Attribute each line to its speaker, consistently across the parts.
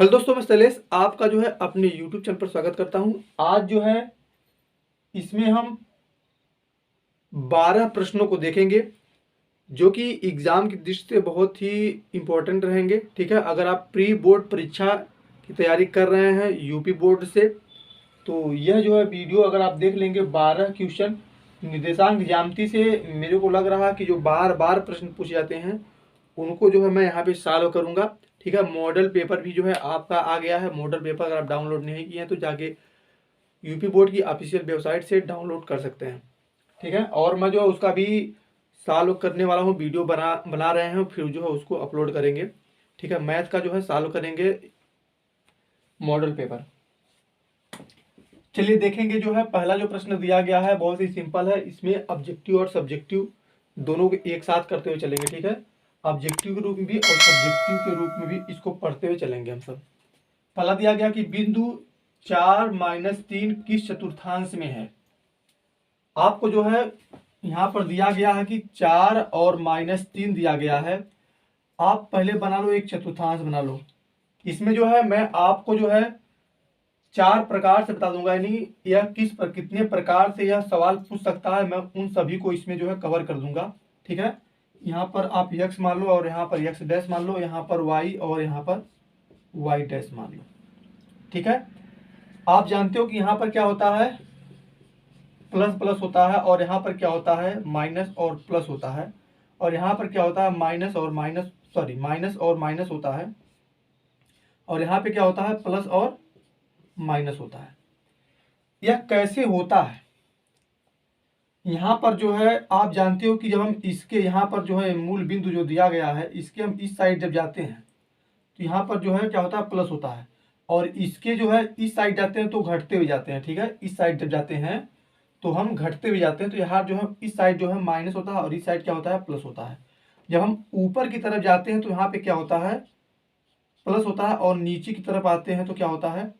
Speaker 1: Hello दोस्तों, मैं शैलेश आपका जो है अपने यूट्यूब चैनल पर स्वागत करता हूं। आज जो है इसमें हम 12 प्रश्नों को देखेंगे जो कि एग्ज़ाम की दृष्टि से बहुत ही इम्पोर्टेंट रहेंगे। ठीक है, अगर आप प्री बोर्ड परीक्षा की तैयारी कर रहे हैं यूपी बोर्ड से, तो यह जो है वीडियो अगर आप देख लेंगे 12 क्वेश्चन निर्देशांक ज्यामिति से, मेरे को लग रहा है कि जो बार बार प्रश्न पूछे जाते हैं उनको जो है मैं यहाँ पे सॉल्व करूँगा। ठीक है, मॉडल पेपर भी जो है आपका आ गया है। मॉडल पेपर अगर आप डाउनलोड नहीं किए हैं तो जाके यूपी बोर्ड की ऑफिशियल वेबसाइट से डाउनलोड कर सकते हैं। ठीक है, और मैं जो है उसका भी सॉल्व करने वाला हूँ, वीडियो बना बना रहे हैं, फिर जो है उसको अपलोड करेंगे। ठीक है, मैथ का जो है सॉल्व करेंगे मॉडल पेपर। चलिए देखेंगे, जो है पहला जो प्रश्न दिया गया है बहुत ही सिंपल है। इसमें ऑब्जेक्टिव और सब्जेक्टिव दोनों को एक साथ करते हुए चलेंगे। ठीक है, ऑब्जेक्टिव के रूप में भी और सब्जेक्टिव के रूप में भी इसको पढ़ते हुए चलेंगे हम सब। पहला दिया गया कि बिंदु 4-3 किस चतुर्थांश में है। आपको जो है यहाँ पर दिया गया है कि 4 और -3 दिया गया है। आप पहले बना लो, एक चतुर्थांश बना लो। इसमें जो है मैं आपको जो है 4 प्रकार से बता दूंगा, यानी यह कितने प्रकार से यह सवाल पूछ सकता है, मैं उन सभी को इसमें जो है कवर कर दूंगा। ठीक है, यहाँ पर आप x मान लो और यहाँ पर x डैश मान लो, यहाँ पर y और यहाँ पर y डैश मान लो। ठीक है, आप जानते हो कि यहाँ पर क्या होता है, प्लस प्लस होता है, और यहाँ पर क्या होता है, माइनस और प्लस होता है, और यहाँ पर क्या होता है, माइनस और माइनस होता है, और यहाँ पे क्या होता है, प्लस और माइनस होता है। यह कैसे होता है, यहाँ पर जो है आप जानते हो कि जब हम इसके यहाँ पर जो है मूल बिंदु जो दिया गया है, इसके हम इस साइड जब जाते हैं तो यहाँ पर जो है क्या होता है, प्लस होता है, और इसके जो है इस साइड जाते हैं तो घटते हुए जाते हैं। ठीक है, इस साइड जब जाते हैं तो हम घटते हुए जाते हैं, तो यहाँ जो है इस साइड जो है माइनस होता है और इस साइड क्या होता है, प्लस होता है। जब हम ऊपर की तरफ जाते हैं तो यहाँ पे क्या होता है, प्लस होता है, और नीचे की तरफ आते हैं तो क्या होता है,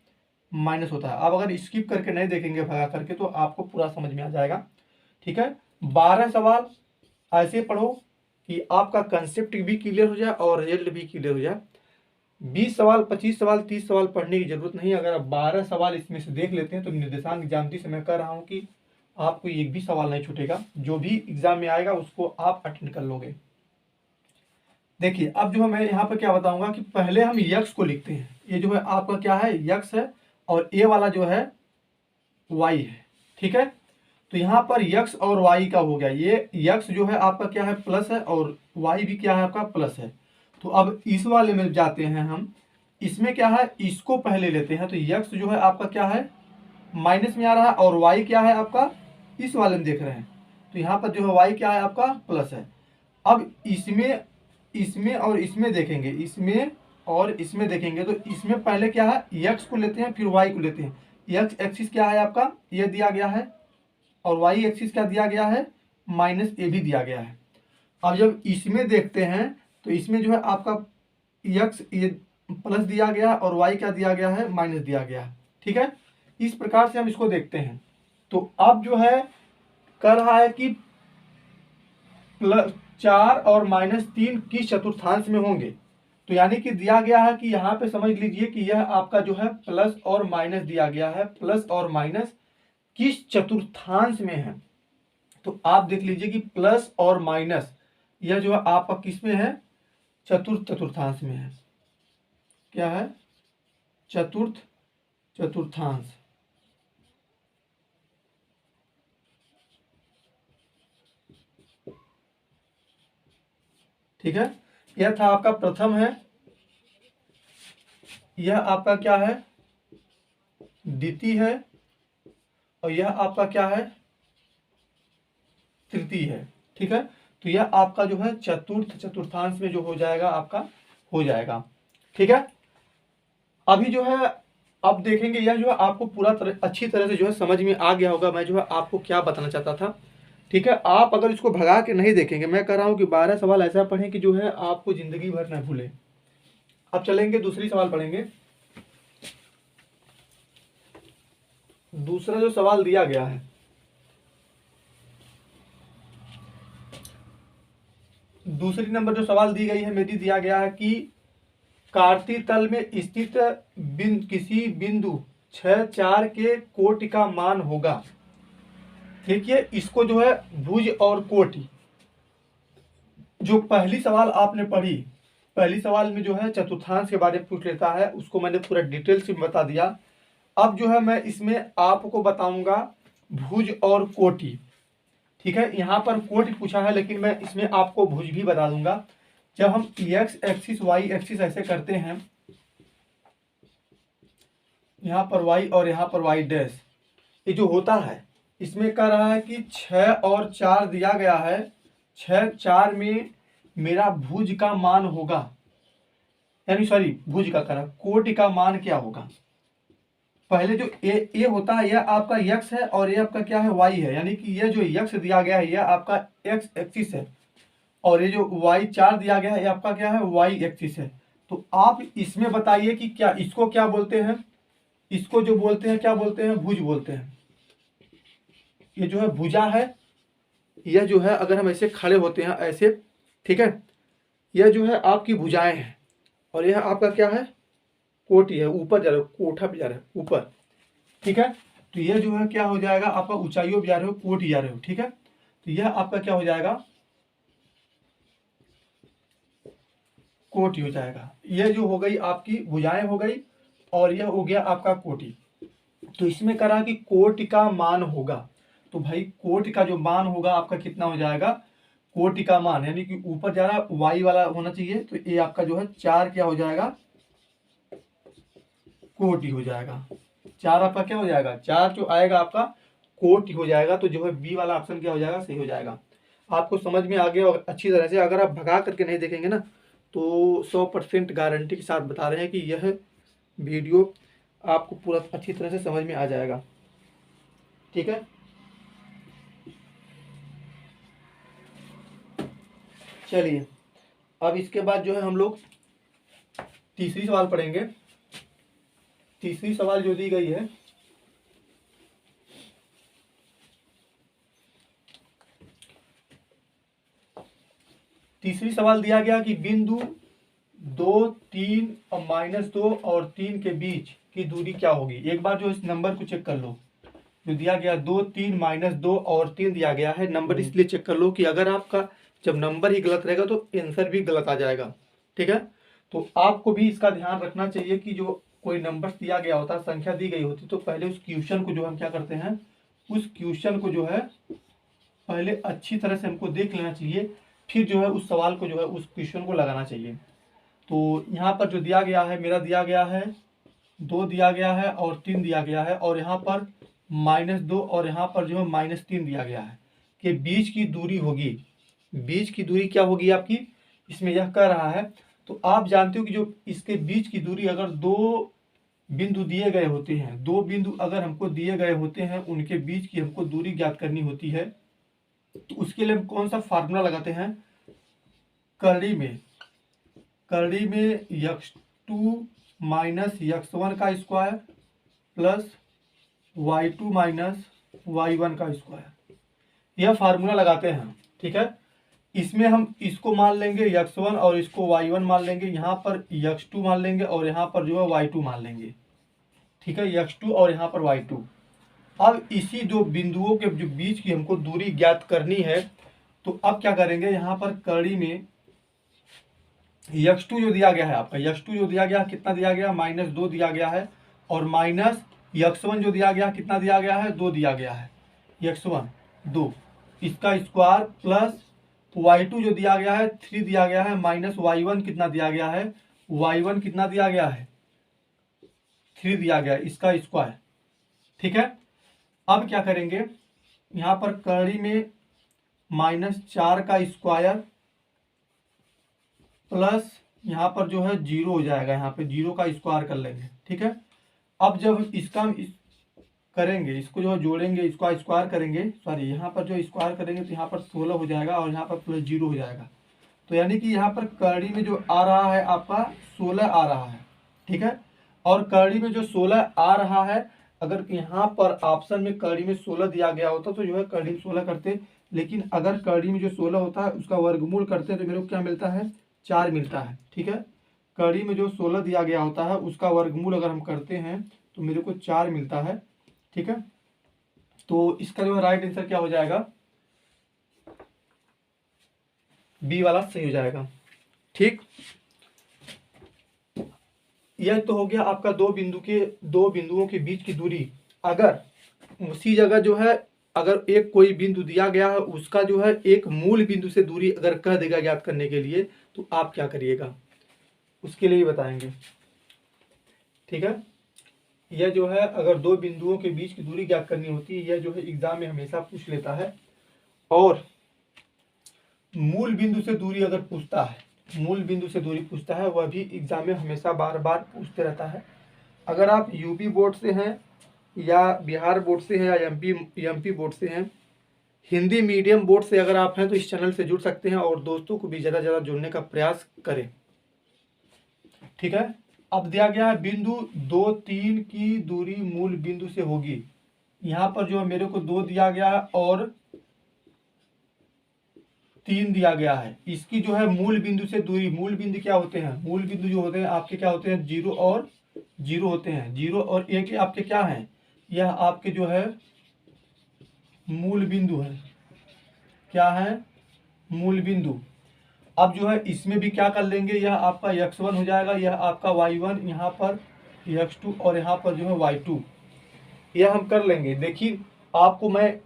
Speaker 1: माइनस होता है। आप अगर स्किप करके नहीं देखेंगे भगा करके तो आपको पूरा समझ में आ जाएगा। ठीक है, 12 सवाल ऐसे पढ़ो कि आपका कंसेप्ट भी क्लियर हो जाए और रिजल्ट भी क्लियर हो जाए। 20 सवाल, 25 सवाल, 30 सवाल पढ़ने की जरूरत नहीं। अगर आप 12 सवाल इसमें से देख लेते हैं तो निर्देशांक ज्यामिति से मैं कह रहा हूं कि आपको एक भी सवाल नहीं छूटेगा। जो भी एग्जाम में आएगा उसको आप अटेंड कर लोगे। देखिए, अब जो है मैं यहाँ पर क्या बताऊंगा कि पहले हम यक्स को लिखते हैं। ये जो है आपका क्या है, यक्स है, और ए वाला जो है वाई है। ठीक है, तो यहाँ पर यक्स और वाई का हो गया। ये यक्स जो है आपका क्या है, प्लस है, और वाई भी क्या है, आपका प्लस है। तो अब इस वाले में जाते हैं हम, इसमें क्या है, इसको पहले लेते हैं। तो यक्स जो है आपका क्या है, माइनस में आ रहा है, और वाई क्या है आपका, इस वाले में देख रहे हैं तो यहाँ पर जो है वाई क्या है आपका, प्लस है। अब इसमें इसमें और इसमें देखेंगे, इसमें और इसमें देखेंगे तो इसमें पहले क्या है, यक्स को लेते हैं फिर वाई को लेते हैं। यक्स एक्सिस क्या है आपका, ये दिया गया है, और वाई एक्सिस क्या दिया गया है, माइनस ए भी दिया गया है। अब जब इसमें देखते हैं तो इसमें जो है आपका यक्स ये प्लस दिया गया और वाई क्या दिया गया है, माइनस दिया गया है। ठीक है, इस प्रकार से हम इसको देखते हैं। तो अब जो है कर रहा है कि प्लस 4 और -3 किस चतुर्थांश में होंगे। तो यानी कि दिया गया है कि यहाँ पे समझ लीजिए कि यह आपका जो है प्लस और माइनस दिया गया है, प्लस और माइनस किस चतुर्थांश में है। तो आप देख लीजिए कि प्लस और माइनस यह जो है आपका किस में है, चतुर्थांश में है। क्या है, चतुर्थांश। ठीक है, यह था आपका प्रथम है, यह आपका क्या है, द्वितीय है, और यह आपका क्या है, तृतीय है। ठीक है, तो यह आपका जो है चतुर्थांश में जो हो जाएगा आपका, हो जाएगा। ठीक है, अभी जो है अब देखेंगे, यह जो है आपको पूरा अच्छी तरह से जो है समझ में आ गया होगा मैं जो है आपको क्या बताना चाहता था। ठीक है, आप अगर इसको भगा के नहीं देखेंगे, मैं कह रहा हूँ कि 12 सवाल ऐसा पढ़ें कि जो है आपको जिंदगी भर न भूले। अब चलेंगे, दूसरी सवाल पढ़ेंगे। दूसरा जो सवाल दिया गया है, दूसरी नंबर जो सवाल दी गई है मेरी, दिया गया है कि कार्तीय तल में स्थित किसी बिंदु 6 4 के कोटि का मान होगा। देखिए इसको जो है भुज और कोटि, जो पहली सवाल आपने पढ़ी, पहली सवाल में जो है चतुर्थांश के बारे में पूछ लेता है, उसको मैंने पूरा डिटेल से बता दिया। अब जो है मैं इसमें आपको बताऊंगा भुज और कोटि। ठीक है, यहाँ पर कोटि पूछा है लेकिन मैं इसमें आपको भुज भी बता दूंगा। जब हम एक्स एक्सिस वाई एक्सिस ऐसे करते हैं, यहाँ पर वाई और यहाँ पर वाई डैश, ये जो होता है इसमें कह रहा है कि 6 और 4 दिया गया है, 6 4 में मेरा भुज का मान होगा, यानी सॉरी भुज का कह रहा, कोटि का मान क्या होगा। पहले जो ए होता है यह आपका यक्स है और ये आपका क्या है वाई है, यानी कि यह जो यक्स दिया गया है यह आपका एक्स एक्सिस है और ये जो वाई 4 दिया गया है ये आपका क्या है वाई एक्सिस है। तो आप इसमें बताइए कि क्या इसको क्या बोलते हैं, इसको जो बोलते हैं क्या बोलते हैं, भुज बोलते हैं। ये जो है भुजा है, यह जो है अगर हम ऐसे खड़े होते हैं ऐसे, ठीक है, यह जो है आपकी भुजाएं हैं और यह आपका क्या है कोटि है, ऊपर जा रहे हो, कोठा पे जा रहे हो ऊपर, ठीक है। तो यह जो है क्या हो जाएगा आपका ऊंचाइयों पे जा रहे हो, कोटि जा रहे हो, ठीक है। तो यह आपका क्या हो जाएगा कोटि हो जाएगा। यह जो हो गई आपकी भुजाएं हो गई और यह हो गया आपका कोटि। तो इसमें करा कि कोटि का मान होगा, तो भाई कोटि का जो मान होगा आपका कितना हो जाएगा, कोटि का मान यानी कि ऊपर जा रहा वाई वाला होना चाहिए, तो ये आपका जो है 4 क्या हो जाएगा कोटि हो जाएगा। 4 आपका क्या हो जाएगा, 4 जो आएगा आपका कोटि हो जाएगा। तो जो है बी वाला ऑप्शन क्या हो जाएगा सही हो जाएगा। आपको समझ में आ गया अच्छी तरह से। अगर आप भगा करके नहीं देखेंगे ना तो 100% गारंटी के साथ बता रहे हैं कि यह वीडियो आपको पूरा अच्छी तरह से समझ में आ जाएगा, ठीक है। चलिए अब इसके बाद जो है हम लोग तीसरी सवाल पढ़ेंगे। तीसरी सवाल जो दी गई है, तीसरी सवाल दिया गया कि बिंदु 2 3 और -2 और 3 के बीच की दूरी क्या होगी। एक बार जो इस नंबर को चेक कर लो, जो दिया गया 2 3 -2 और 3 दिया गया है। नंबर इसलिए चेक कर लो कि अगर आपका जब नंबर ही गलत रहेगा तो आंसर भी गलत आ जाएगा, ठीक है। तो आपको भी इसका ध्यान रखना चाहिए कि जो कोई नंबर दिया गया होता है, संख्या दी गई होती, तो पहले उस क्वेश्चन को जो हम क्या करते हैं, उस क्वेश्चन को जो है पहले अच्छी तरह से हमको देख लेना चाहिए, फिर जो है उस सवाल को जो है उस क्वेश्चन को लगाना चाहिए। तो यहाँ पर जो दिया गया है, मेरा दिया गया है 2 दिया गया है और 3 दिया गया है, और यहाँ पर -2 और यहाँ पर जो है -3 दिया गया है कि बीच की दूरी होगी। बीच की दूरी क्या होगी आपकी, इसमें यह कह रहा है। तो आप जानते हो कि जो इसके बीच की दूरी अगर 2 बिंदु दिए गए होते हैं, 2 बिंदु अगर हमको दिए गए होते हैं, उनके बीच की हमको दूरी ज्ञात करनी होती है, तो उसके लिए हम कौन सा फार्मूला लगाते हैं, करड़ी में x2 माइनस x1 का square plus y2 minus y1 का स्क्वायर, यह फार्मूला लगाते हैं, ठीक है। इसमें हम इसको मान लेंगे x1 और इसको y1 मान लेंगे, यहाँ पर x2 मान लेंगे और यहाँ पर जो है y2 मान लेंगे, ठीक है, x2 और यहाँ पर y2। अब इसी दो बिंदुओं के जो बीच की हमको दूरी ज्ञात करनी है, तो अब क्या करेंगे, यहाँ पर कड़ी में x2 जो दिया गया है आपका, x2 जो दिया गया कितना दिया गया -2 दिया गया है, और माइनस x1 जो दिया गया कितना दिया गया है 2 दिया गया है, x1 2 इसका स्क्वायर प्लस y2 जो दिया गया है 3 दिया गया है, माइनस y1 कितना दिया गया है, y1 कितना दिया गया है 3 दिया गया है, इसका स्क्वायर, ठीक है। अब क्या करेंगे, यहाँ पर कड़ी में -4 का स्क्वायर प्लस यहाँ पर जो है 0 हो जाएगा, यहाँ पे 0 का स्क्वायर कर लेंगे, ठीक है। अब जब इसका करेंगे, इसको जो जोड़ेंगे, इसको स्क्वायर करेंगे, सॉरी यहाँ पर जो स्क्वायर करेंगे तो यहाँ पर 16 हो जाएगा और यहाँ पर प्लस 0 हो जाएगा। तो यानी कि यहाँ पर कड़ी में जो आ रहा है आपका 16 आ रहा है, ठीक है। और कड़ी में जो 16 आ रहा है, अगर यहाँ पर ऑप्शन में कड़ी में 16 दिया गया होता तो जो है कड़ी में 16 करते, लेकिन अगर कड़ी में जो 16 होता है उसका वर्गमूल करते हैं तो मेरे को क्या मिलता है 4 मिलता है, ठीक है। कड़ी में जो 16 दिया गया होता है उसका वर्गमूल अगर हम करते हैं तो मेरे को 4 मिलता है। ठीक है, तो इसका जो है राइट आंसर क्या हो जाएगा, बी वाला सही हो जाएगा। ठीक, यह तो हो गया आपका दो बिंदुओं के बीच की दूरी। अगर उसी जगह जो है अगर एक कोई बिंदु दिया गया है उसका जो है एक मूल बिंदु से दूरी अगर कह देगा ज्ञात करने के लिए तो आप क्या करिएगा, उसके लिए बताएंगे। ठीक है, यह जो है अगर दो बिंदुओं के बीच की दूरी ज्ञात करनी होती है, यह जो है एग्जाम में हमेशा पूछ लेता है। और मूल बिंदु से दूरी अगर पूछता है, मूल बिंदु से दूरी पूछता है, वह भी एग्जाम में हमेशा बार बार पूछते रहता है। अगर आप यूपी बोर्ड से हैं या बिहार बोर्ड से हैं या एमपी बोर्ड से हैं, हिंदी मीडियम बोर्ड से अगर आप हैं तो इस चैनल से जुड़ सकते हैं और दोस्तों को भी ज़्यादा से ज़्यादा जुड़ने का प्रयास करें। ठीक है, अब दिया गया है बिंदु 2, 3 की दूरी मूल बिंदु से होगी। यहाँ पर जो मेरे को 2 दिया गया है और 3 दिया गया है। इसकी जो है मूल बिंदु से दूरी, मूल बिंदु क्या होते हैं, मूल बिंदु जो होते हैं आपके क्या होते हैं, 0 और 0 होते हैं। 0 और 1 आपके क्या हैं, यह आपके जो है मूल बिंदु है। क्या है, मूल बिंदु। अब जो है इसमें भी क्या कर लेंगे, यह आपका x1 हो जाएगा, यह आपका y1, यहाँ पर x2 और यहाँ पर जो है y2, यह हम कर लेंगे। देखिए आपको मैं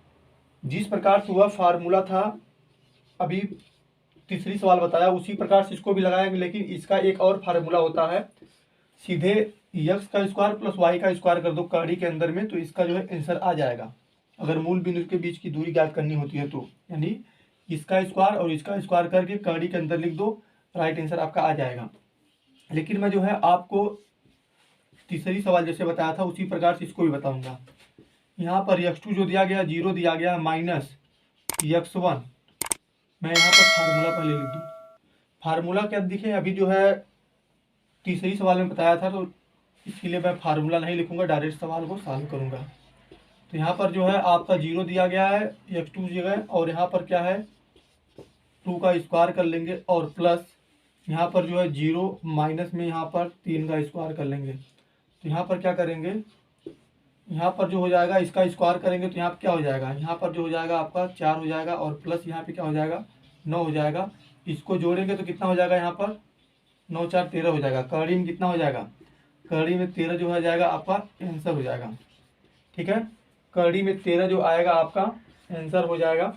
Speaker 1: जिस प्रकार से वह फार्मूला था अभी तीसरी सवाल बताया उसी प्रकार से इसको भी लगाएंगे, लेकिन इसका एक और फार्मूला होता है, सीधे x का स्क्वायर प्लस y का स्क्वायर कर दो कड़ी के अंदर में, तो इसका जो है आंसर आ जाएगा। अगर मूल बिंदु के बीच की दूरी ज्ञात करनी होती है तो, यानी इसका स्क्वायर और इसका स्क्वायर करके कड़ी के अंदर लिख दो, राइट आंसर आपका आ जाएगा। लेकिन मैं जो है आपको तीसरी सवाल जैसे बताया था उसी प्रकार से इसको भी बताऊंगा। यहाँ पर x2 जो दिया गया 0 दिया गया माइनस x1, मैं यहाँ पर फार्मूला पहले लिख दूँ। फार्मूला क्या दिखे, अभी जो है तीसरी सवाल में बताया था तो इसके लिए मैं फार्मूला नहीं लिखूंगा, डायरेक्ट सवाल को सॉल्व करूंगा। तो यहाँ पर जो है आपका 0 दिया गया है x2 जगह, और यहाँ पर क्या है 2 का स्क्वायर कर लेंगे और प्लस यहाँ पर जो है 0 माइनस में यहाँ पर 3 का स्क्वायर कर लेंगे। तो यहाँ पर क्या करेंगे, यहाँ पर जो हो जाएगा इसका स्क्वायर करेंगे तो यहाँ पर क्या हो जाएगा, यहाँ पर जो हो जाएगा आपका 4 हो जाएगा और प्लस यहाँ पे क्या हो जाएगा 9 हो जाएगा। इसको जोड़ेंगे तो कितना हो जाएगा, यहाँ पर 9 4 13 हो जाएगा। कड़ी में कितना हो जाएगा, कड़ी में 13 जो हो जाएगा आपका आंसर हो जाएगा। ठीक है, कड़ी में 13 जो आएगा आपका आंसर हो जाएगा।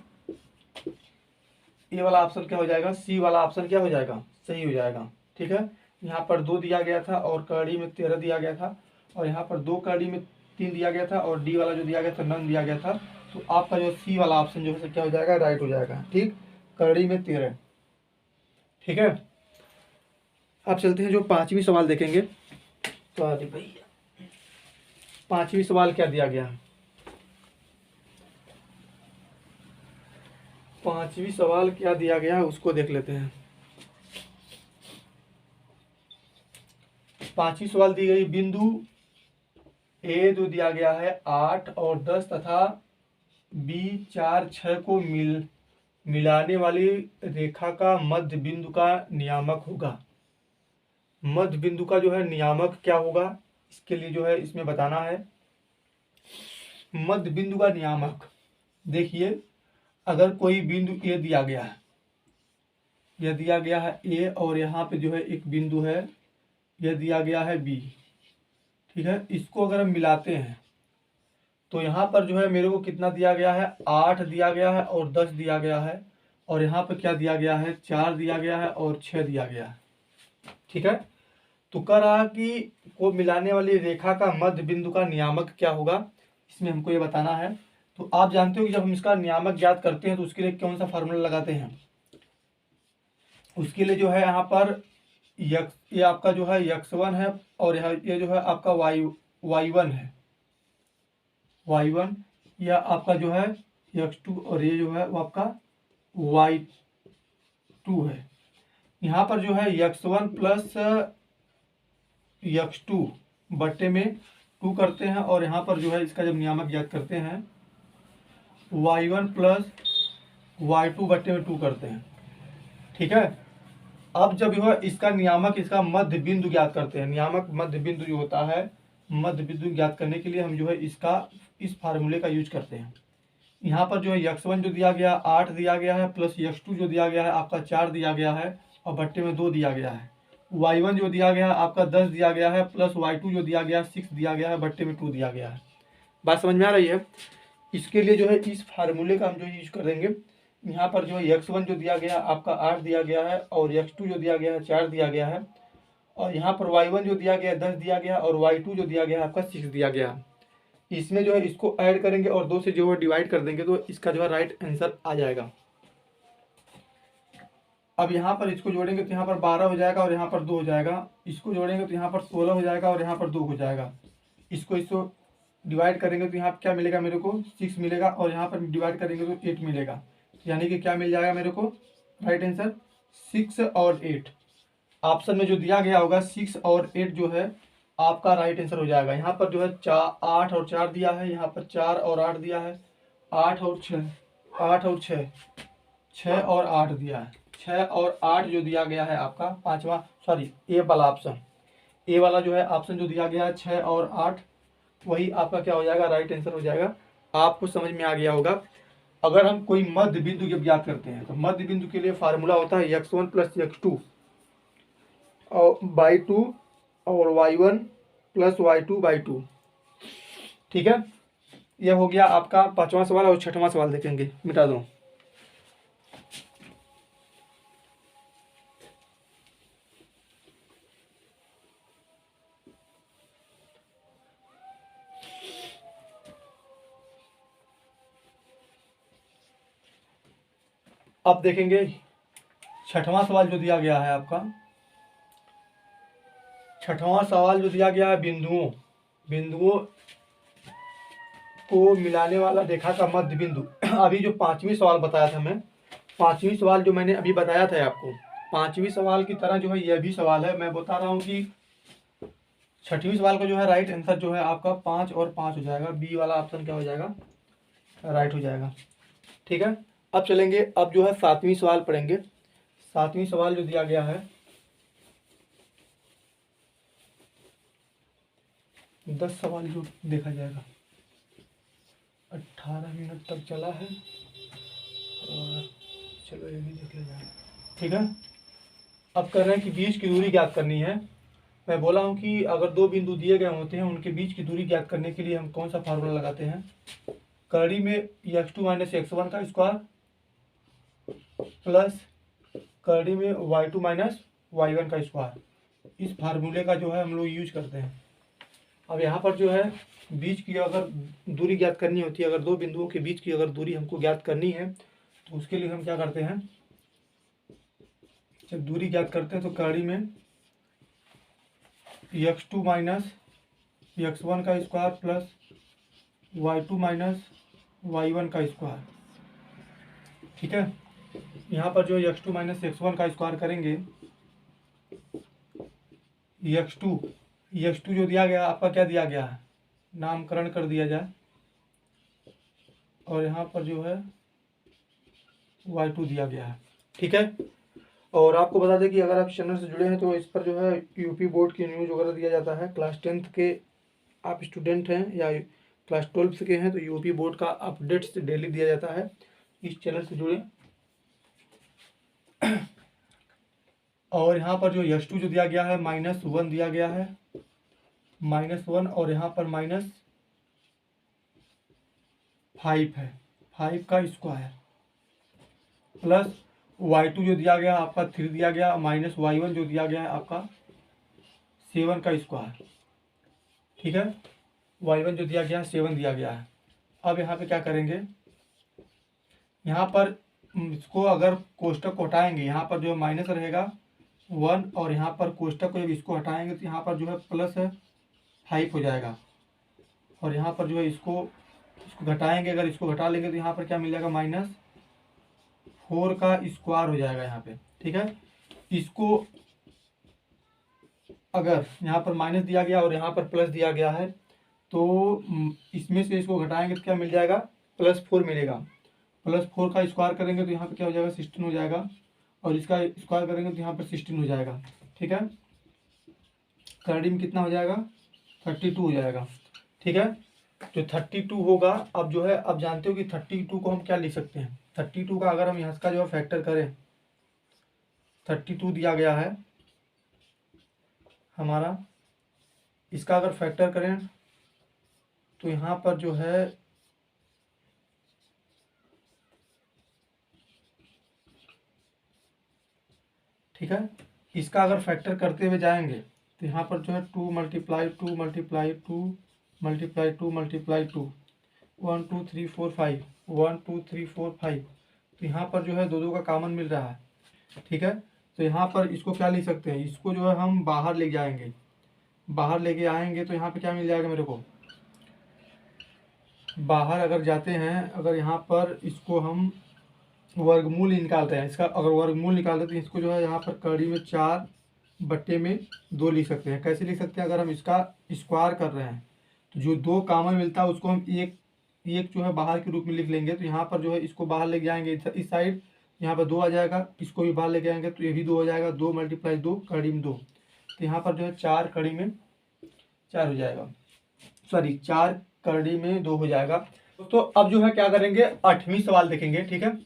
Speaker 1: ये वाला ऑप्शन क्या हो जाएगा, सी वाला ऑप्शन क्या हो जाएगा, सही हो जाएगा। ठीक है, यहाँ पर 2 दिया गया था और कड़ी में 13 दिया गया था, और यहाँ पर 2 कड़ी में 3 दिया गया था और डी वाला जो दिया गया था नन दिया गया था। तो आपका जो सी वाला ऑप्शन जो है क्या हो जाएगा, राइट हो जाएगा। ठीक, कड़ी में 13। ठीक है, अब चलते हैं जो 5वीं सवाल देखेंगे। तो अरे भैया 5वीं सवाल क्या दिया गया है, 5वीं सवाल क्या दिया गया है उसको देख लेते हैं। 5वीं सवाल दी गई, बिंदु ए जो दिया गया है 8 और 10 तथा बी 4 6 को मिलाने वाली रेखा का मध्य बिंदु का नियामक होगा। मध्य बिंदु का जो है नियामक क्या होगा, इसके लिए जो है इसमें बताना है। मध्य बिंदु का नियामक, देखिए अगर कोई बिंदु ए दिया गया है, यह दिया गया है ए और यहाँ पे जो है एक बिंदु है, यह दिया गया है बी। ठीक है, इसको अगर हम मिलाते हैं तो यहाँ पर जो है मेरे को कितना दिया गया है, 8 दिया गया है और 10 दिया गया है, और यहाँ पर क्या दिया गया है, 4 दिया गया है और 6 दिया गया है। ठीक है, तो कह रहा कि को मिलाने वाली रेखा का मध्य बिंदु का नियामक क्या होगा, इसमें हमको ये बताना है। तो आप जानते हो कि जब हम इसका नियामक ज्ञात करते हैं तो उसके लिए कौन सा फार्मूला लगाते हैं, उसके लिए जो है यहाँ पर ये आपका जो है x1 है और ये जो है आपका y1 है, y1, यह आपका जो है x2 और ये जो है वो आपका y2 है। यहाँ पर जो है x1 प्लस x2 बट्टे में 2 करते हैं, और यहाँ पर जो है इसका जब नियामक ज्ञात करते हैं y1 प्लस y2 बट्टे में 2 करते हैं। ठीक है, अब जब जो है इसका नियामक, इसका मध्य बिंदु ज्ञात करते हैं। नियामक मध्य बिंदु जो होता है, मध्य बिंदु ज्ञात करने के लिए हम जो है इसका इस फार्मूले का यूज करते हैं। यहाँ पर जो है x1 जो दिया गया 8 दिया गया है, प्लस x2 जो दिया गया है आपका 4 दिया गया है, और बट्टे में 2 दिया गया है। y1 जो दिया गया है आपका 10 दिया गया है, प्लस y2 जो दिया गया है 6 दिया गया है, बट्टे में 2 दिया गया है। बात समझ में आ रही है? इसके लिए जो है इस फार्मूले का हम जो यूज करेंगे। यहाँ पर जो है x1 जो दिया गया आपका 8 दिया गया है, और x2 जो दिया गया है 4 दिया गया है, और यहाँ पर y1 जो दिया गया है 10 दिया गया, और y2 जो दिया गया है आपका 6 दिया गया। इसमें जो है इसको ऐड करेंगे और 2 से जो है डिवाइड कर देंगे, तो इसका जो है राइट आंसर आ जाएगा। अब यहाँ पर इसको जोड़ेंगे तो यहाँ पर 12 हो जाएगा, और यहाँ पर 2 हो जाएगा। इसको जोड़ेंगे तो यहाँ पर 16 हो जाएगा, और यहाँ पर 2 हो जाएगा। इसको डिवाइड करेंगे तो यहाँ पर क्या मिलेगा मेरे को 6 मिलेगा, और यहाँ पर डिवाइड करेंगे तो 8 मिलेगा। यानी कि क्या मिल जाएगा मेरे को राइट आंसर 6 और 8। ऑप्शन में जो दिया गया होगा 6 और 8 जो है आपका राइट आंसर हो जाएगा। यहाँ पर जो है 8 और 4 दिया है, यहाँ पर 4 और 8 दिया है, 8 और 6, 8 और 6, 6 और 8 दिया है। 6 और 8 जो दिया गया है आपका पांचवा, सॉरी ए वाला ऑप्शन, ए वाला जो है ऑप्शन जो दिया गया है 6 और 8, वही आपका क्या हो जाएगा राइट आंसर हो जाएगा। आपको समझ में आ गया होगा। अगर हम कोई मध्य बिंदु जब ज्ञात करते हैं तो मध्य बिंदु के लिए फार्मूला होता है x1 प्लस x2 और बाई 2 और y1 प्लस y2 बाई 2। ठीक है, यह हो गया आपका 5वां सवाल। और 6वां सवाल देखेंगे, मिटा दो। अब देखेंगे 6वां सवाल जो दिया गया है आपका। 6वां सवाल जो दिया गया है बिंदुओं को मिलाने वाला रेखा का मध्य बिंदु। अभी जो 5वीं सवाल बताया था मैं, 5वीं सवाल जो मैंने अभी बताया था आपको, 5वीं सवाल की तरह जो है यह भी सवाल है। मैं बता रहा हूँ कि 6वीं सवाल का जो है राइट आंसर जो है आपका 5 और 5 हो जाएगा। बी वाला ऑप्शन क्या हो जाएगा राइट हो जाएगा। ठीक है, अब चलेंगे, अब जो है 7वीं सवाल पढ़ेंगे। 7वीं सवाल जो दिया गया है 10 सवाल जो देखा जाएगा। 18 मिनट तक चला है, और चलो ये भी देख लिया जाए। ठीक है, अब कर रहे हैं कि बीच की दूरी ज्ञात करनी है। मैं बोला हूँ कि अगर 2 बिंदु दिए गए होते हैं उनके बीच की दूरी ज्ञात करने के लिए हम कौन सा फार्मूला लगाते हैं। कड़ी में x2 माइनस x1 का स्क्वायर प्लस कड़ी में y2 माइनस y1 का स्क्वायर, इस फार्मूले का जो है हम लोग यूज करते हैं। अब यहाँ पर जो है बीच की अगर दूरी ज्ञात करनी होती है, अगर 2 बिंदुओं के बीच की अगर दूरी हमको ज्ञात करनी है तो उसके लिए हम क्या करते हैं, जब दूरी ज्ञात करते हैं तो कड़ी में x2 माइनस x1 का square plus y2 minus y1 का स्क्वायर। ठीक है, यहाँ पर जो x2 माइनस x1 का स्क्वायर करेंगे, x2 जो दिया गया आपका क्या दिया गया है, नामकरण कर दिया जाए, और यहाँ पर जो है y2 दिया गया है। ठीक है, और आपको बता दें कि अगर आप चैनल से जुड़े हैं तो इस पर जो है यूपी बोर्ड की न्यूज़ वगैरह दिया जाता है। क्लास 10th के आप स्टूडेंट हैं या क्लास 12th के हैं तो यूपी बोर्ड का अपडेट्स डेली दिया जाता है। इस चैनल से जुड़े। और यहाँ पर जो x2 जो दिया गया है -1 दिया गया है, -1, और यहाँ पर -5 है, 5 का स्क्वायर प्लस y2 जो दिया गया आपका 3 दिया गया, माइनस y1 जो दिया गया है आपका 7 का स्क्वायर। ठीक है, y1 जो दिया गया है 7 दिया गया है। अब यहाँ पे क्या करेंगे, यहाँ पर इसको अगर कोष्टक को हटाएंगे, यहाँ पर जो माइनस रहेगा 1, और यहाँ पर कोष्टक को जब इसको हटाएंगे तो यहाँ पर जो है प्लस 5 हो जाएगा, और यहाँ पर जो है इसको घटाएंगे, अगर इसको घटा लेंगे तो यहाँ पर क्या मिल जाएगा -4 का स्क्वायर हो जाएगा यहाँ पे। ठीक है, इसको अगर यहाँ पर माइनस दिया गया और यहाँ पर प्लस दिया गया है तो इसमें से इसको घटाएंगे तो क्या मिल जाएगा +4 मिलेगा। +4 का स्क्वायर करेंगे तो यहाँ पे क्या हो जाएगा 16 हो जाएगा, और इसका स्क्वायर करेंगे तो यहाँ पर 16 हो जाएगा। ठीक है, करड़ी में कितना हो जाएगा, 32 हो जाएगा। ठीक है, जो 32 होगा, अब जो है अब जानते हो कि 32 को हम क्या लिख सकते हैं। 32 का अगर हम यहाँ का जो है फैक्टर करें, 32 दिया गया है हमारा, इसका अगर फैक्टर करें तो यहाँ पर जो है ठीक है, इसका अगर फैक्टर करते हुए जाएंगे तो यहाँ पर जो है 2 मल्टीप्लाई 2 मल्टीप्लाई 2 मल्टीप्लाई 2 मल्टीप्लाई 2, 1 2 3 4 5, 1 2 3 4 5, तो यहाँ पर जो है दो दो का कॉमन मिल रहा है। ठीक है, तो यहाँ पर इसको क्या लिख सकते हैं, इसको जो है हम बाहर ले जाएंगे, बाहर लेके आएंगे तो यहाँ पे क्या मिल जाएगा मेरे को, बाहर अगर जाते हैं, अगर यहाँ पर इसको हम वर्गमूल निकालते हैं, इसका अगर वर्गमूल निकालते हैं तो इसको जो है यहाँ पर कड़ी में 4/2 लिख सकते हैं। कैसे लिख सकते हैं, अगर हम इसका स्क्वायर कर रहे हैं तो जो 2 कॉमन मिलता है उसको हम एक एक जो है बाहर के रूप में लिख लेंगे। तो यहाँ पर जो है इसको बाहर लेके जाएंगे इस साइड, यहाँ पर 2 आ जाएगा, इसको भी बाहर लेके आएंगे तो ये भी 2 हो जाएगा, 2 मल्टीप्लाई 2 कड़ी में 2, तो यहाँ पर जो है 4 कड़ी में 4 हो जाएगा, सॉरी 4 कड़ी में 2 हो जाएगा। तो अब जो है क्या करेंगे, 8वीं सवाल देखेंगे। ठीक है,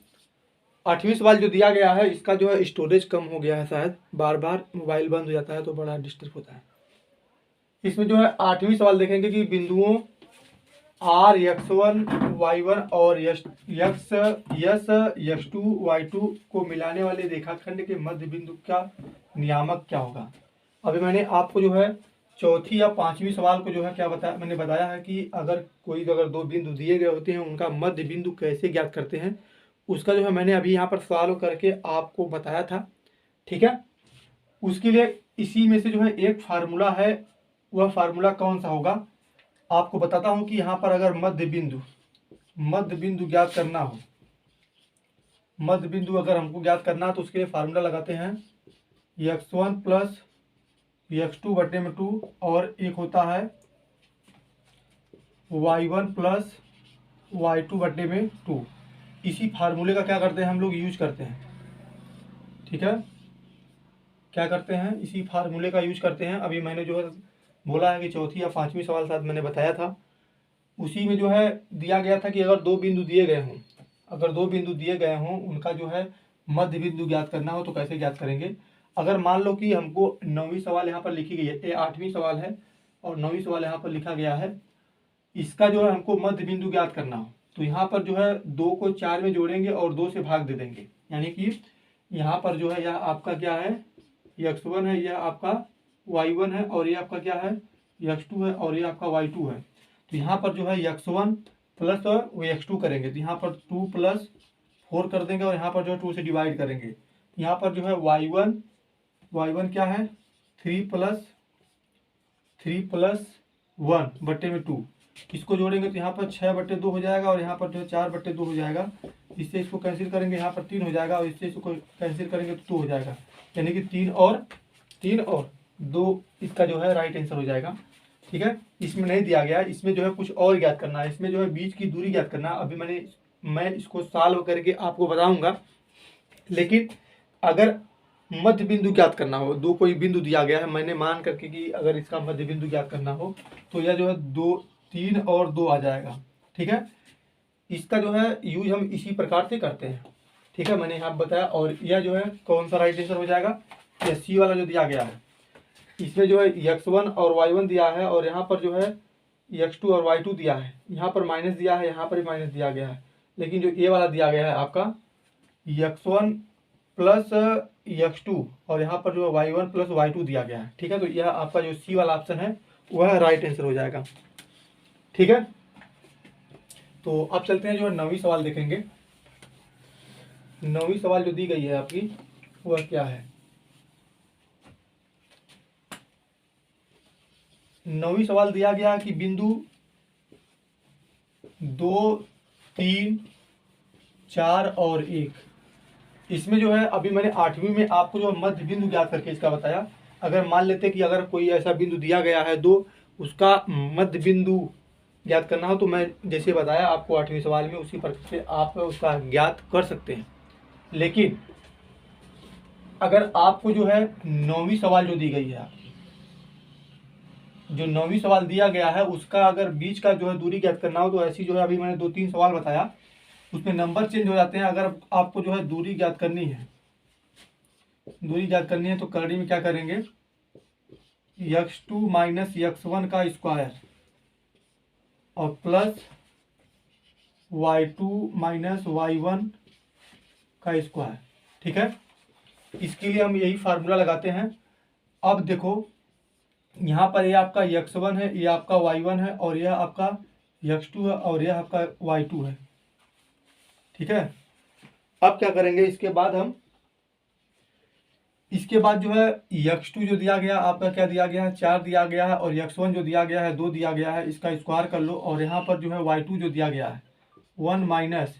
Speaker 1: 8वीं सवाल जो दिया गया है, इसका जो है स्टोरेज कम हो गया है, शायद बार बार मोबाइल बंद हो जाता है तो बड़ा डिस्टर्ब होता है। इसमें जो है 8वीं सवाल देखेंगे कि बिंदुओं R x1 y1 और x2 y2 को मिलाने वाले रेखाखंड के मध्य बिंदु का नियामक क्या होगा। अभी मैंने आपको जो है चौथी या 5वीं सवाल को जो है क्या बताया, मैंने बताया है कि अगर 2 बिंदु दिए गए होते हैं, उनका मध्य बिंदु कैसे ज्ञात करते हैं, उसका जो है मैंने अभी यहाँ पर सॉल्व करके आपको बताया था। ठीक है, उसके लिए इसी में से जो है एक फार्मूला है, वह फार्मूला कौन सा होगा आपको बताता हूँ कि यहाँ पर अगर मध्य बिंदु ज्ञात करना हो, मध्य बिंदु अगर हमको ज्ञात करना है तो उसके लिए फार्मूला लगाते हैं x1 प्लस x2/2, और एक होता है y1 प्लस y2/2। इसी फार्मूले का क्या करते हैं हम लोग यूज करते हैं। ठीक है, क्या करते हैं, इसी फार्मूले का यूज करते हैं। अभी मैंने जो है बोला है कि चौथी या 5वीं सवाल साथ मैंने बताया था, उसी में जो है दिया गया था कि अगर 2 बिंदु दिए गए हों, अगर 2 बिंदु दिए गए हों, उनका जो है मध्य बिंदु ज्ञात करना हो तो कैसे ज्ञात करेंगे। अगर मान लो कि हमको 9वीं सवाल यहाँ पर लिखी गई है, ये 8वीं सवाल है और 9वीं सवाल यहाँ पर लिखा गया है, इसका जो है हमको मध्य बिंदु ज्ञात करना हो तो यहाँ पर जो है 2 को 4 में जोड़ेंगे और 2 से भाग दे देंगे, यानी कि यहाँ पर जो है यह आपका क्या है, x1 है, यह आपका y1 है, और ये आपका क्या है x2 है, और ये आपका y2 है। तो यहाँ पर जो है x1 प्लस वो x2 करेंगे तो यहाँ पर 2 + 4 कर देंगे, और यहाँ पर जो है 2 से डिवाइड करेंगे। यहाँ पर जो है y1 क्या है 3 + 1/2, इसको जोड़ेंगे तो यहाँ पर 6/2 हो जाएगा, और यहाँ पर जो है 4/2 हो जाएगा। इससे इसको कैंसिल करेंगे, यहाँ पर 3 हो जाएगा, और इससे इसको कैंसिल करेंगे तो 2 हो जाएगा, यानी कि 3 और 2 इसका जो है राइट आंसर हो जाएगा। ठीक है, इसमें नहीं दिया गया, इसमें जो है कुछ और ज्ञात करना है, इसमें जो है बीच की दूरी ज्ञात करना है। अभी मैं इसको सॉल्व करके आपको बताऊंगा, लेकिन अगर मध्य बिंदु ज्ञात करना हो, 2 कोई बिंदु दिया गया है, मैंने मान करके कि अगर इसका मध्य बिंदु ज्ञात करना हो तो यह जो है 2 3 और 2 आ जाएगा। ठीक है, इसका जो है यूज हम इसी प्रकार से करते हैं। ठीक है, मैंने यहाँ बताया, और यह जो है कौन सा राइट आंसर हो जाएगा, यह सी वाला जो दिया गया है, इसमें जो है x1 और y1 दिया है, और यहाँ पर जो है x2 और y2 दिया है, यहाँ पर माइनस दिया है, यहाँ पर भी माइनस दिया गया है, लेकिन जो ये वाला दिया गया है आपका x1 प्लस x2, और यहाँ पर जो है y1 प्लस y2 दिया गया है। ठीक है, तो यह आपका जो सी वाला ऑप्शन है वह राइट आंसर हो जाएगा। ठीक है, तो अब चलते हैं जो है 9वीं सवाल देखेंगे। 9वीं सवाल जो दी गई है आपकी वह क्या है, 9वीं सवाल दिया गया कि बिंदु 2 3 4 और 1, इसमें जो है अभी मैंने 8वीं में आपको जो मध्य बिंदु ज्ञात करके इसका बताया। अगर मान लेते कि अगर कोई ऐसा बिंदु दिया गया है 2, उसका मध्य बिंदु ज्ञात करना हो तो मैं जैसे बताया आपको 8वीं सवाल में, उसी प्रकार से आप उसका ज्ञात कर सकते हैं। लेकिन अगर आपको जो है 9वीं सवाल जो दी गई है, जो 9वीं सवाल दिया गया है उसका अगर बीच का जो है दूरी ज्ञात करना हो तो ऐसी जो है, अभी मैंने 2-3 सवाल बताया उसमें नंबर चेंज हो जाते हैं। अगर आपको जो है दूरी ज्ञात करनी है, तो करनी में क्या करेंगे, x2 माइनस x1 का स्क्वायर और प्लस y2 माइनस y1 का स्क्वायर। ठीक है, इसके लिए हम यही फार्मूला लगाते हैं। अब देखो यहाँ पर ये आपका x1 है, ये आपका y1 है और यह आपका x2 है और यह आपका y2 है। ठीक है, अब क्या करेंगे, इसके बाद जो है x2 जो दिया गया आपका क्या दिया गया है, 4 दिया गया है और x1 जो दिया गया है 2 दिया गया है, इसका स्क्वायर कर लो। और यहाँ पर जो है y2 जो दिया गया है 1 माइनस,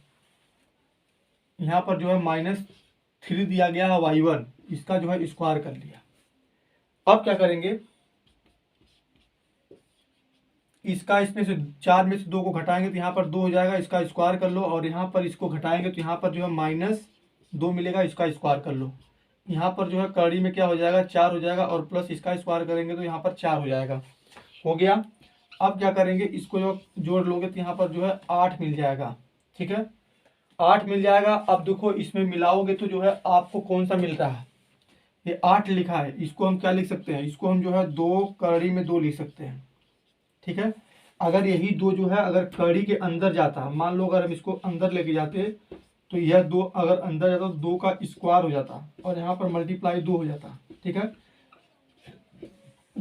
Speaker 1: यहाँ पर जो है -3 दिया गया है y1, इसका जो है स्क्वायर कर लिया। अब क्या करेंगे, इसका इसमें से 4 में से 2 को घटाएंगे तो यहाँ पर 2 हो जाएगा, इसका स्क्वायर कर लो। और यहाँ पर इसको घटाएंगे तो यहाँ पर जो है -2 मिलेगा, इसका स्क्वायर कर लो। यहाँ पर जो है कड़ी में क्या हो जाएगा, 4 हो जाएगा और प्लस इसका स्क्वायर करेंगे तो यहाँ पर 4 हो जाएगा। हो गया। अब क्या करेंगे, इसको जो जोड़ लोगे तो यहाँ पर जो है 8 मिल जाएगा। ठीक है, 8 मिल जाएगा। अब देखो इसमें मिलाओगे तो जो है आपको कौन सा मिलता है, ये 8 लिखा है, इसको हम क्या लिख सकते हैं, इसको हम जो है 2 कड़ी में 2 लिख सकते हैं। ठीक है, अगर यही 2 जो है अगर कड़ी के अंदर जाता, मान लो अगर हम इसको अंदर लेके जाते तो यह 2 अगर अंदर जाता तो 2 का स्क्वायर हो जाता और यहाँ पर मल्टीप्लाई 2 हो जाता। ठीक है,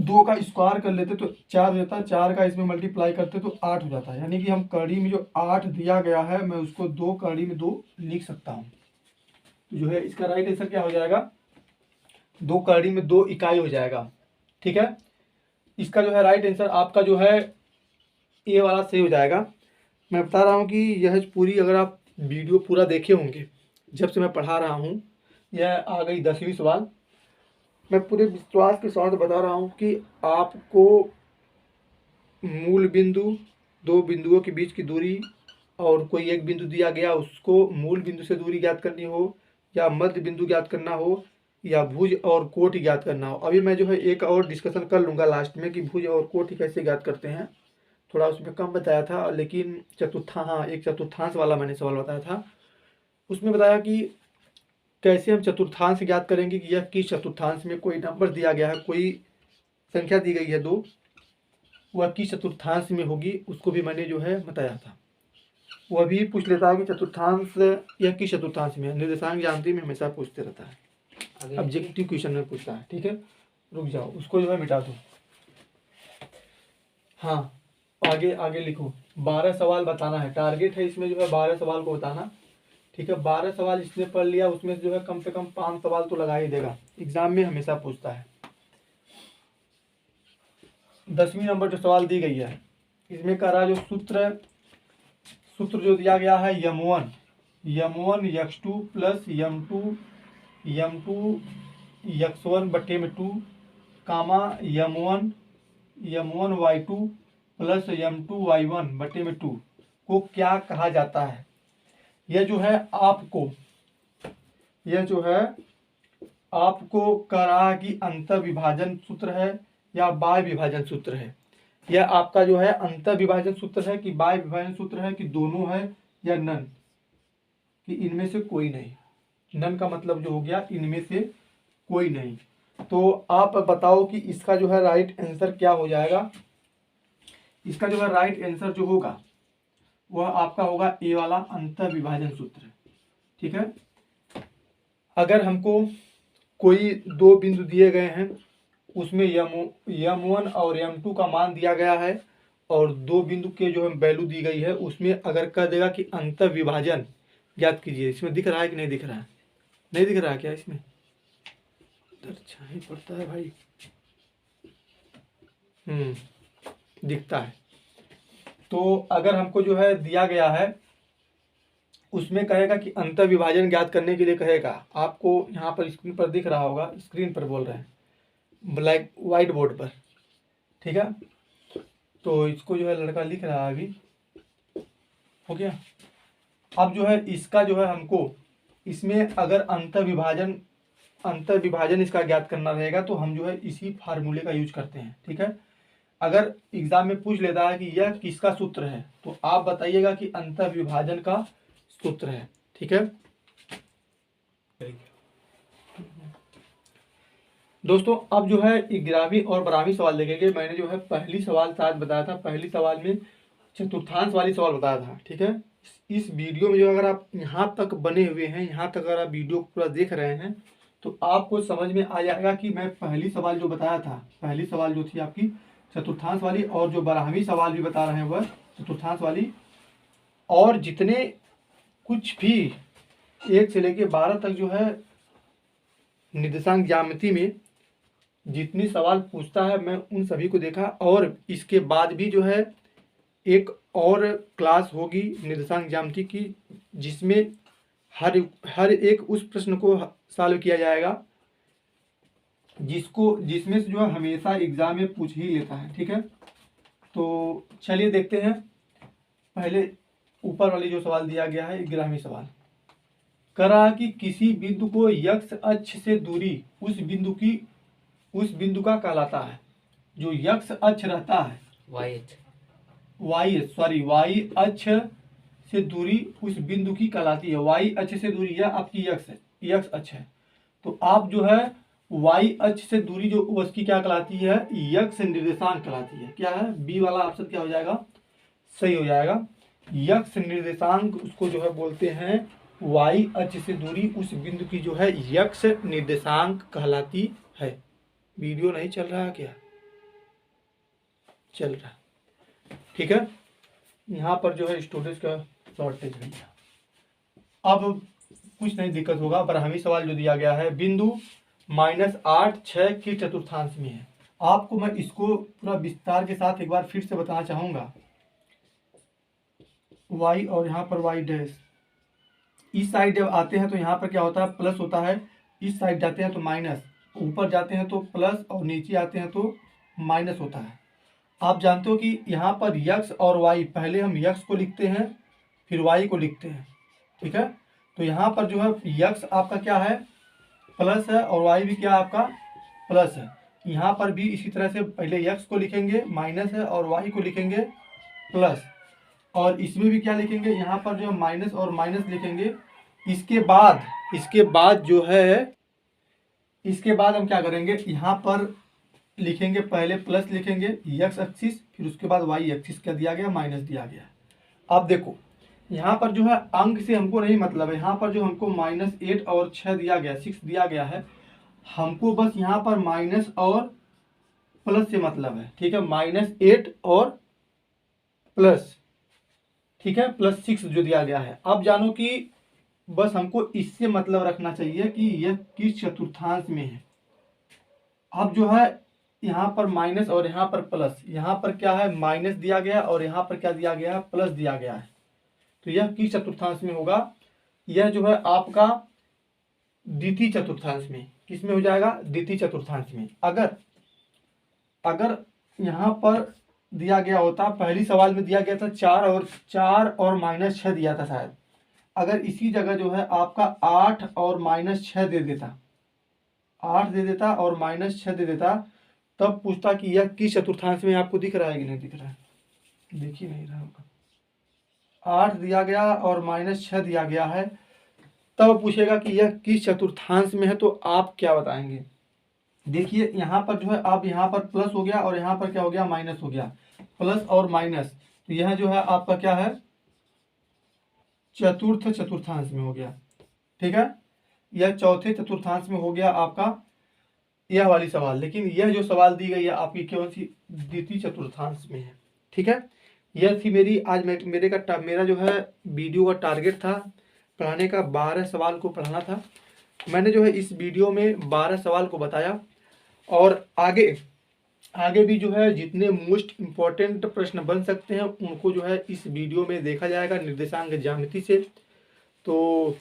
Speaker 1: 2 का स्क्वायर कर लेते तो 4 हो जाता, 4 का इसमें मल्टीप्लाई करते तो 8 हो जाता। यानी कि हम कड़ी में जो 8 दिया गया है मैं उसको 2 कड़ी में 2 लिख सकता हूँ। जो है इसका राइट आंसर क्या हो जाएगा, 2 कड़ी में 2 इकाई हो जाएगा। ठीक है, इसका जो है राइट आंसर आपका जो है ए वाला सही हो जाएगा। मैं बता रहा हूँ कि यह पूरी, अगर आप वीडियो पूरा देखे होंगे जब से मैं पढ़ा रहा हूँ, यह आ गई 10वीं सवाल। मैं पूरे विश्वास के साथ बता रहा हूँ कि आपको मूल बिंदु, 2 बिंदुओं के बीच की दूरी और कोई एक बिंदु दिया गया उसको मूल बिंदु से दूरी ज्ञात करनी हो, या मध्य बिंदु ज्ञात करना हो, या भुज और कोटि ज्ञात करना हो। अभी मैं जो है एक और डिस्कशन कर लूँगा लास्ट में कि भुज और कोटि कैसे ज्ञात करते हैं। थोड़ा उसमें कम बताया था, लेकिन एक चतुर्थांश वाला मैंने सवाल बताया था, उसमें बताया कि कैसे हम चतुर्थांश ज्ञात करेंगे कि यह किस चतुर्थांश में कोई नंबर दिया गया है, कोई संख्या दी गई है 2, वह किस चतुर्थांश में होगी, उसको भी मैंने जो है बताया था। वह भी पूछ लेता है कि चतुर्थांश यह किस चतुर्थांश में है, निर्देशांक ज्यामिति में हमेशा पूछते रहता है, ऑब्जेक्टिव क्वेश्चन में पूछता है। ठीक है, रुक जाओ, उसको जो है मिटा दो। हाँ, आगे आगे लिखो, 12 सवाल बताना है, टारगेट है इसमें जो है 12 सवाल को बताना। ठीक है, 12 सवाल इसने पढ़ लिया, उसमें से जो है कम से कम 5 सवाल तो लगा ही देगा, एग्जाम में हमेशा पूछता है। 10वीं नंबर जो सवाल दी गई है इसमें कह रहा है जो सूत्र जो दिया गया है यम1 x2 प्लस यम2 x1 बटे में 2 कामा यम1 y2 प्लस यम2 y1 बटे में 2 को क्या कहा जाता है। यह जो है आपको कह रहा है कि अंतर विभाजन सूत्र है या बाह्य विभाजन सूत्र है। यह आपका जो है अंतर विभाजन सूत्र है कि बाह्य विभाजन सूत्र है, कि दोनों है या नन, कि इनमें से कोई नहीं। नन का मतलब जो हो गया इनमें से कोई नहीं। तो आप बताओ कि इसका जो है राइट आंसर क्या हो जाएगा। इसका जो है राइट आंसर जो होगा वह आपका होगा ए वाला अंतर विभाजन सूत्र। ठीक है, अगर हमको कोई 2 बिंदु दिए गए हैं, उसमें यम1 और यम2 का मान दिया गया है और 2 बिंदु के जो है वैल्यू दी गई है, उसमें अगर कह देगा कि अंतर विभाजन ज्ञात कीजिए। इसमें दिख रहा है कि नहीं दिख रहा है, नहीं दिख रहा है क्या, इसमें अच्छा ही पड़ता है भाई, दिखता है। तो अगर हमको जो है दिया गया है उसमें कहेगा कि अंतर विभाजन ज्ञात करने के लिए कहेगा, आपको यहाँ पर स्क्रीन पर दिख रहा होगा, स्क्रीन पर बोल रहे हैं, ब्लैक वाइट बोर्ड पर। ठीक है, तो इसको जो है लड़का लिख रहा है, अभी हो गया। अब जो है इसका जो है हमको इसमें अगर अंतर विभाजन अंतर विभाजन इसका ज्ञात करना रहेगा तो हम जो है इसी फार्मूले का यूज करते हैं। ठीक है, अगर एग्जाम में पूछ लेता है कि यह किसका सूत्र है तो आप बताइएगा कि अंतर विभाजन का सूत्र है। ठीक है दोस्तों, अब जो है 11वीं और 12वीं सवाल देखेंगे। मैंने जो है पहली सवाल शायद बताया था, पहली सवाल में चतुर्थांश वाली सवाल बताया था। ठीक है, इस वीडियो में जो अगर आप यहाँ तक बने हुए हैं, यहाँ तक अगर आप वीडियो को पूरा देख रहे हैं तो आपको समझ में आ जाएगा कि मैं पहली सवाल जो बताया था, पहली सवाल जो थी आपकी चतुर्थांश वाली, और जो 12वीं सवाल भी बता रहे हैं वह चतुर्थांश वाली, और जितने कुछ भी 1 से लेके 12 तक जो है निर्देशांक ज्यामिति में जितनी सवाल पूछता है मैं उन सभी को देखा। और इसके बाद भी जो है एक और क्लास होगी निर्देशांक ज्यामिति की, जिसमें हर एक उस प्रश्न को सॉल्व किया जाएगा जिसमें से जो है हमेशा एग्जाम में पूछ ही लेता है। ठीक है, तो चलिए देखते हैं। पहले ऊपर वाली जो सवाल दिया गया है 11वीं सवाल, करा कि किसी बिंदु को यक्ष अक्ष से दूरी उस बिंदु का कहलाता है। जो यक्ष अक्ष रहता है, वाई अक्ष से दूरी उस बिंदु की कहलाती है। वाई अक्ष से दूरी, यह आपकी यक्ष अक्ष है, तो आप जो है वाई अक्ष से दूरी जो उसकी क्या कहलाती है, यक्ष निर्देशांक कहलाती है। क्या है, बी वाला ऑप्शन क्या हो जाएगा, सही हो जाएगा। यक्ष निर्देशांक उसको जो है बोलते हैं, वाई अक्ष से दूरी उस बिंदु की जो है यक्ष निर्देशांक कहलाती है। वीडियो नहीं चल रहा क्या, चल रहा, ठीक है। यहाँ पर जो है स्टोरेज का शॉर्टेज नहीं है, अब कुछ नहीं दिक्कत होगा। 12वीं सवाल जो दिया गया है, बिंदु -8 6 की चतुर्थांश में है। आपको मैं इसको पूरा विस्तार के साथ एक बार फिर से बताना चाहूंगा। y और यहाँ पर y डैश, इस साइड जब आते हैं तो यहाँ पर क्या होता है, प्लस होता है। इस साइड जाते हैं तो माइनस, ऊपर जाते हैं तो प्लस, और नीचे आते हैं तो माइनस होता है। आप जानते हो कि यहाँ पर यक्स और वाई, पहले हम यक्स को लिखते हैं फिर वाई को लिखते हैं। ठीक है, तो यहाँ पर जो है यक्स आपका क्या है, प्लस है, और वाई भी क्या आपका प्लस है। यहाँ पर भी इसी तरह से पहले यक्स को लिखेंगे माइनस है, और वाई को लिखेंगे प्लस, और इसमें भी क्या लिखेंगे, यहाँ पर जो है माइनस और माइनस लिखेंगे। इसके बाद जो है, इसके बाद हम क्या करेंगे, यहाँ पर लिखेंगे, पहले प्लस लिखेंगे यक्स एक्सिस, फिर उसके बाद वाई एक्सिस क्या दिया गया, माइनस दिया गया। अब देखो यहाँ पर जो है अंक से हमको नहीं मतलब है, यहाँ पर जो हमको -8 और 6 दिया गया, 6 दिया गया है, हमको बस यहाँ पर माइनस और प्लस से मतलब है। ठीक है, -8 और प्लस, ठीक है, +6 जो दिया गया है। अब जानो कि बस हमको इससे मतलब रखना चाहिए कि यह किस चतुर्थांश में है। अब जो है यहाँ पर माइनस और यहाँ पर प्लस, यहाँ पर क्या है माइनस दिया गया और यहाँ पर क्या दिया गया है, प्लस दिया गया है। तो यह किस चतुर्थांश में होगा, यह जो है आपका द्वितीय चतुर्थांश में, किस में हो जाएगा, द्वितीय चतुर्थांश में। अगर यहाँ पर दिया गया होता, पहली सवाल में दिया गया था 4 और -6 दिया था शायद, अगर इसी जगह जो है आपका 8 और -6 दे देता, 8 दे देता और -6 दे देता, तब पूछता कि यह किस चतुर्थांश में। आपको दिख रहा है कि नहीं दिख रहा है, दिख ही नहीं रहा होगा। 8 दिया गया और -6 दिया गया है, तब पूछेगा कि यह किस चतुर्थांश में है, तो आप क्या बताएंगे। देखिए यहाँ पर जो है, अब यहाँ पर प्लस हो गया और यहाँ पर क्या हो गया, माइनस हो गया, प्लस और माइनस, तो यह जो है आपका क्या है, चतुर्थ चतुर्थांश में हो गया। ठीक है, यह चौथे चतुर्थांश में हो गया आपका यह वाली सवाल। लेकिन यह जो सवाल दी गई है आपकी कौन सी, द्वितीय चतुर्थांश में है। ठीक है, यह थी मेरी आज मेरा जो है वीडियो का टारगेट था पढ़ाने का, 12 सवाल को पढ़ाना था। मैंने जो है इस वीडियो में 12 सवाल को बताया, और आगे भी जो है जितने मोस्ट इम्पॉर्टेंट प्रश्न बन सकते हैं उनको जो है इस वीडियो में देखा जाएगा निर्देशांक ज्यामिति से। तो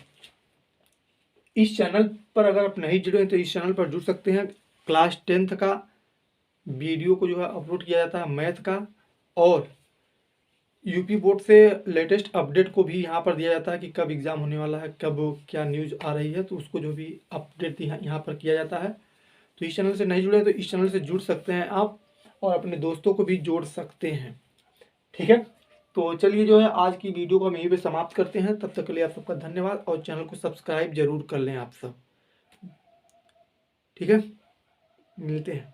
Speaker 1: इस चैनल पर अगर आप नहीं जुड़े हैं तो इस चैनल पर जुड़ सकते हैं। क्लास 10th का वीडियो को जो है अपलोड किया जाता है, मैथ का, और यूपी बोर्ड से लेटेस्ट अपडेट को भी यहाँ पर दिया जाता है कि कब एग्ज़ाम होने वाला है, कब क्या न्यूज़ आ रही है, तो उसको जो भी अपडेट यहाँ पर किया जाता है। तो इस चैनल से नहीं जुड़े तो इस चैनल से जुड़ सकते हैं आप, और अपने दोस्तों को भी जोड़ सकते हैं। ठीक है, तो चलिए जो है आज की वीडियो को हम यहीं पे समाप्त करते हैं। तब तक के लिए आप सबका धन्यवाद, और चैनल को सब्सक्राइब जरूर कर लें आप सब। ठीक है, मिलते हैं।